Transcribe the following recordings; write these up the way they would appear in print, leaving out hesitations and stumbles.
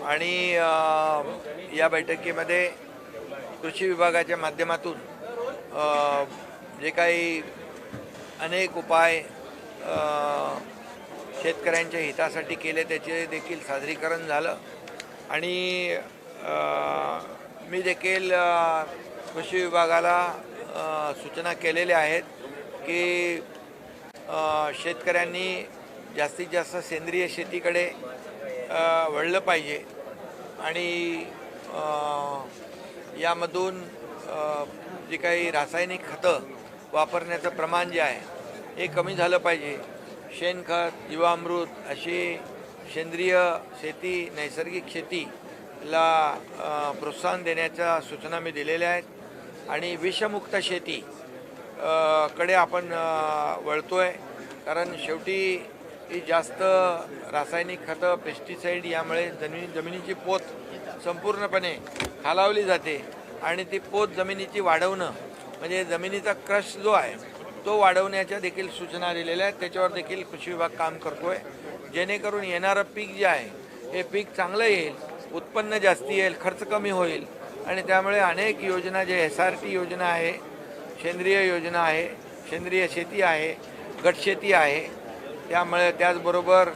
आणि या बैठकीमध्ये कृषी विभागाच्या माध्यमातून जे काही अनेक उपाय शेतकऱ्यांच्या हितासाठी केले त्याचे देखील सादरीकरण झालं आणि मी देखील कृषी विभागाला सूचना केलेल्या आहेत की शेतकऱ्यांनी जास्तीत जास्त सेंद्रिय शेतीकडे वळलं पाहिजे आणि यामधून जी काही रासायनिक खतं वापरण्याचं प्रमाण जे आहे हे कमी झालं पाहिजे. शेणखत, जीवामृत अशी सेंद्रिय शेती, नैसर्गिक शेतीला प्रोत्साहन देण्याच्या सूचना मी दिलेल्या आहेत आणि विषमुक्त शेती कडे आपण वळतोय, कारण शेवटी ही जास्त रासायनिक खतं, पेस्टिसाईड यामुळे जमिनीची पोत संपूर्णपणे खालावली जाते आणि ती पोत जमिनीची वाढवणं म्हणजे जमिनीचा क्रश जो आहे तो वाढवण्याच्या देखील सूचना दिलेल्या आहेत. त्याच्यावर देखील कृषी विभाग काम करतोय, जेणेकरून येणारं पीक जे आहे हे पीक चांगलं येईल, उत्पन्न जास्ती येईल, खर्च कमी होईल आणि त्यामुळे अनेक योजना जे SRT योजना आहे, सेंद्रिय योजना आहे, सेंद्रिय शेती आहे, गटशेती आहे, त्यामुळे त्याचबरोबर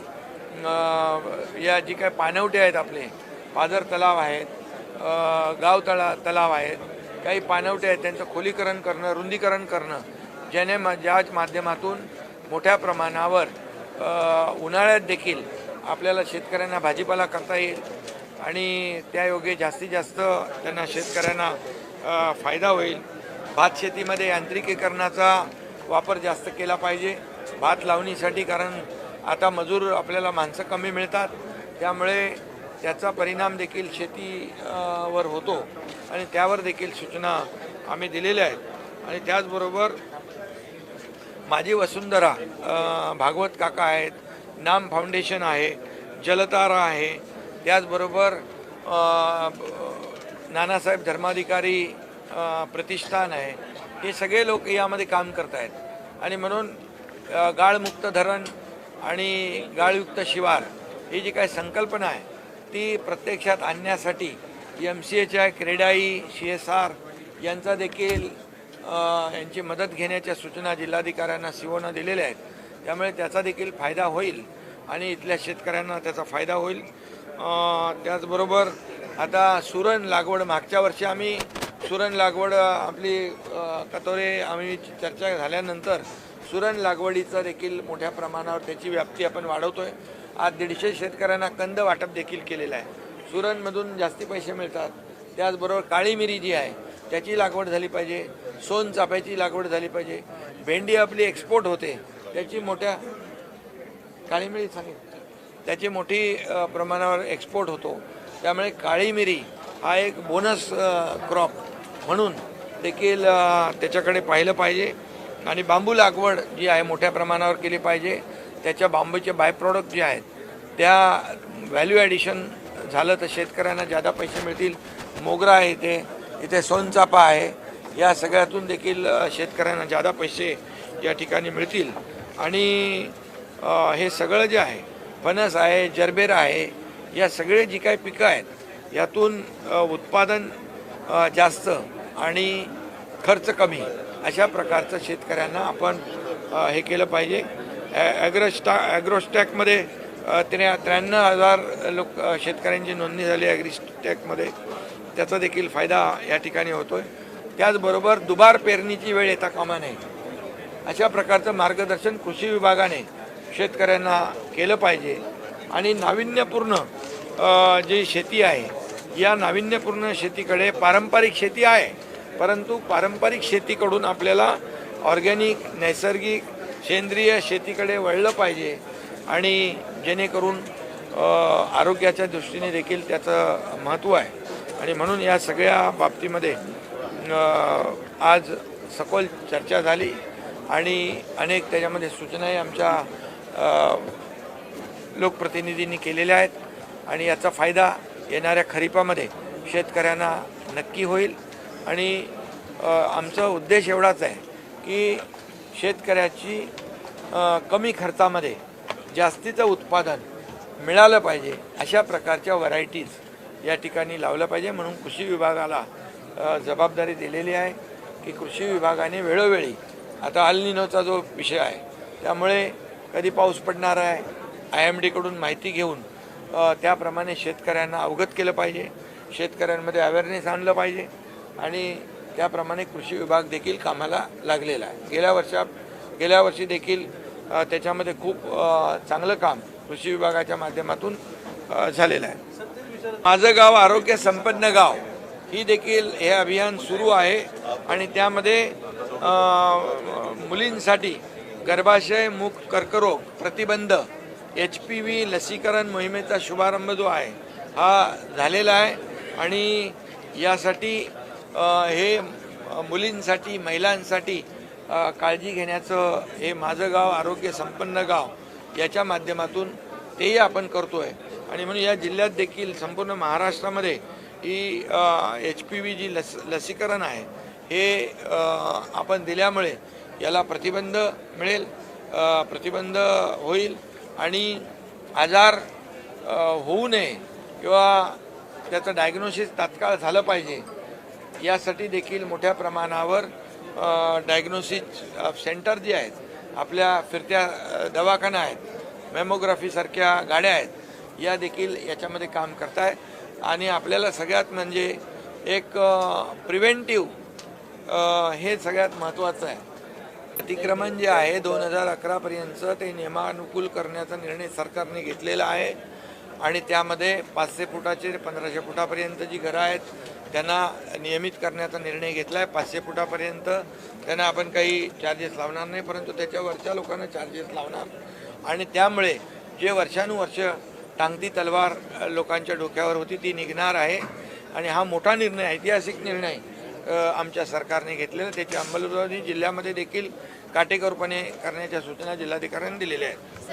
या जी काही पाणवठे आहेत, आपले पाझर तलाव आहेत, गाव तलाव आहेत, काही पाणवठे आहेत, त्यांचं खोलीकरण करणं, रुंदीकरण करणं, ज्याने ज्या माध्यमातून मोठ्या प्रमाणावर उन्हाळ्यात देखील आपल्याला शेतकऱ्यांना भाजीपाला करता येईल आणि त्यायोगे जास्तीत जास्त त्यांना शेतकऱ्यांना फायदा होईल. भात शेतीमध्ये यांत्रिकीकरणाचा वापर जास्त केला पाहिजे भात लावणीसाठी, कारण आता मजूर आपल्याला माणसं कमी मिळतात, त्यामुळे त्याचा परिणाम देखील शेतीवर होतो आणि त्यावर देखील सूचना आम्ही दिलेल्या आहेत. आणि त्याचबरोबर माझी वसुंधरा भागवत काका आहेत, नाम फाउंडेशन आहे, जलतारा आहे, त्याचबरोबर नानासाहेब धर्माधिकारी प्रतिष्ठान आहे, हे सगळे लोक यामध्ये काम करत आहेत आणि म्हणून गाळमुक्त धरण आणि गाळयुक्त शिवार ही जी काही संकल्पना आहे ती प्रत्यक्षात आणण्यासाठी MCHI, क्रेडाई, CSR यांचा देखील यांची मदत घेण्याच्या सूचना जिल्हाधिकाऱ्यांना COना दिलेल्या आहेत. त्यामुळे त्याचा देखील फायदा होईल आणि इथल्या शेतकऱ्यांना त्याचा फायदा होईल. त्याचबरोबर आता सुरण लागवड, मागच्या वर्षी आम्ही सुरण लागवड आपली कतोरे आम्ही चर्चा झाल्यानंतर सुरण लागवडीचं देखील मोठ्या प्रमाणावर त्याची व्याप्ती आपण वाढवतोय. आज 150 शेतकऱ्यांना कंद वाटप देखील केलेलं आहे. सुरणमधून जास्ती पैसे मिळतात. त्याचबरोबर काळी मिरी जी आहे त्याची लागवड झाली पाहिजे, सोनचाफ्याची लागवड झाली पाहिजे, भेंडी आपली एक्सपोर्ट होते त्याची मोठ्या काळी मिरी त्याची मोठी प्रमाणावर एक्सपोर्ट होतो. त्यामुळे काळी मिरी हा एक बोनस क्रॉप म्हणून देखील त्याच्याकडे पाहिलं पाहिजे आणि बांबू लागवड जी आहे मोठ्या प्रमाणावर केली पाहिजे. त्याच्या बांबूचे बाय प्रॉडक्ट जे आहेत त्या व्हॅल्यू ॲडिशन झालं तर शेतकऱ्यांना जादा पैसे मिळतील. मोगरा आहे इथे सोनचाफा आहे, या सगळ्यातून देखील शेतकऱ्यांना जादा पैसे या ठिकाणी मिळतील. आणि हे सगळं जे आहे, फणस आहे, जरबेरा आहे, या सगळे जी काही पिकं आहेत यातून उत्पादन जास्त आणि खर्च कमी अशा प्रकारचं शेतकऱ्यांना आपण हे केलं पाहिजे. ॲग्रोस्टॅकमध्ये 93,000 लोक शेतकऱ्यांची नोंदणी झाली ॲग्रीस्टॅकमध्ये, त्याचा देखील फायदा या ठिकाणी होतो आहे. त्याचबरोबर दुबार पेरणीची वेळ येता कामा नये अशा प्रकारचं मार्गदर्शन कृषी विभागाने शेतकऱ्यांना केलं पाहिजे. आणि नाविन्यपूर्ण जी शेती आहे या नाविन्यपूर्ण शेतीकडे, पारंपरिक शेती आहे परंतु पारंपरिक शेतीकडून आपल्याला ऑर्गॅनिक, नैसर्गिक, सेंद्रिय शेतीकडे वळलं पाहिजे आणि जेणेकरून आरोग्याच्या दृष्टीने देखील त्याचं महत्त्व आहे. आणि म्हणून या सगळ्या बाबतीमध्ये आज सखोल चर्चा झाली आणि अनेक त्याच्यामध्ये सूचनाही आमच्या लोकप्रतिनिधींनी केलेल्या आहेत आणि याचा फायदा येणाऱ्या खरीपामध्ये शेतकऱ्यांना नक्की होईल. आणि आमचा उद्देश एवढाच आहे की शेतकऱ्याची कमी खर्चामध्ये जास्तीचं उत्पादन मिळालं पाहिजे अशा प्रकारच्या व्हरायटीज या ठिकाणी लावल्या पाहिजे. म्हणून कृषी विभागाला जबाबदारी दिलेली आहे की कृषी विभागाने वेळोवेळी, आता अल निनोचा जो विषय आहे त्यामुळे कधी पाऊस पडणार आहे, IMD कडून माहिती घेऊन त्याप्रमाणे शेतकऱ्यांना अवगत केलं पाहिजे, शेतकऱ्यांमध्ये अवेअरनेस आणलं पाहिजे आणि त्याप्रमाणे कृषी विभाग देखील कामाला लागलेला आहे. गेल्या वर्षी देखील त्याच्यामध्ये खूप चांगलं काम कृषी विभागाच्या माध्यमातून झालेलं आहे. माझं गाव आरोग्य संपन्न गाव ही देखील हे अभियान सुरू आहे आणि त्यामध्ये मुलींसाठी गर्भाशय मुख कर्करोग प्रतिबंध HPV लसीकरण मोहिमेचा शुभारंभ जो आहे हा झालेला आहे आणि यासाठी हे मुलींसाठी, महिलांसाठी काळजी घेण्याचं हे माझं गाव आरोग्य संपन्न गाव याच्या माध्यमातून तेही आपण करतो आहे. आणि म्हणून या जिल्ह्यात देखील संपूर्ण महाराष्ट्रामध्ये ही HPV जी लसीकरण आहे हे आपण दिल्यामुळे याला प्रतिबंध मिळेल, प्रतिबंध होईल आणि आजार होऊ नये किंवा त्याचं डायग्नोसिस तात्काळ झालं पाहिजे यासाठी देखील मोठ्या प्रमाणावर डायग्नोसिस सेंटर जे आहेत, आपल्या फिरत्या दवाखाना आहेत, मॅमोग्राफीसारख्या गाड्या आहेत, या देखील याच्यामध्ये काम करत आहेत. आणि आपल्याला सगळ्यात म्हणजे एक प्रिव्हेंटिव्ह हे सगळ्यात महत्त्वाचं आहे. अतिक्रमण जे आहे 2011पर्यंतचं ते नियमानुकूल करण्याचा निर्णय सरकारने घेतलेला आहे आणि त्यामध्ये 500 फुटाचे 1500 फुटापर्यंत जी घरं आहेत त्यांना नियमित करण्याचा निर्णय घेतला आहे. 500 फुटापर्यंत त्यांना आपण काही चार्जेस लावणार नाही, परंतु त्याच्यावरच्या लोकांना चार्जेस लावणार आणि त्यामुळे जे वर्षानुवर्ष टांगती तलवार लोकांच्या डोक्यावर होती ती निघणार आहे. आणि हा मोठा निर्णय, ऐतिहासिक निर्णय आमच्या सरकारने घेतलेला, त्याची अंमलबजावणी जिल्ह्यामध्ये देखील काटेकोरपणे करण्याच्या सूचना जिल्हाधिकाऱ्यांनी दिलेल्या आहेत.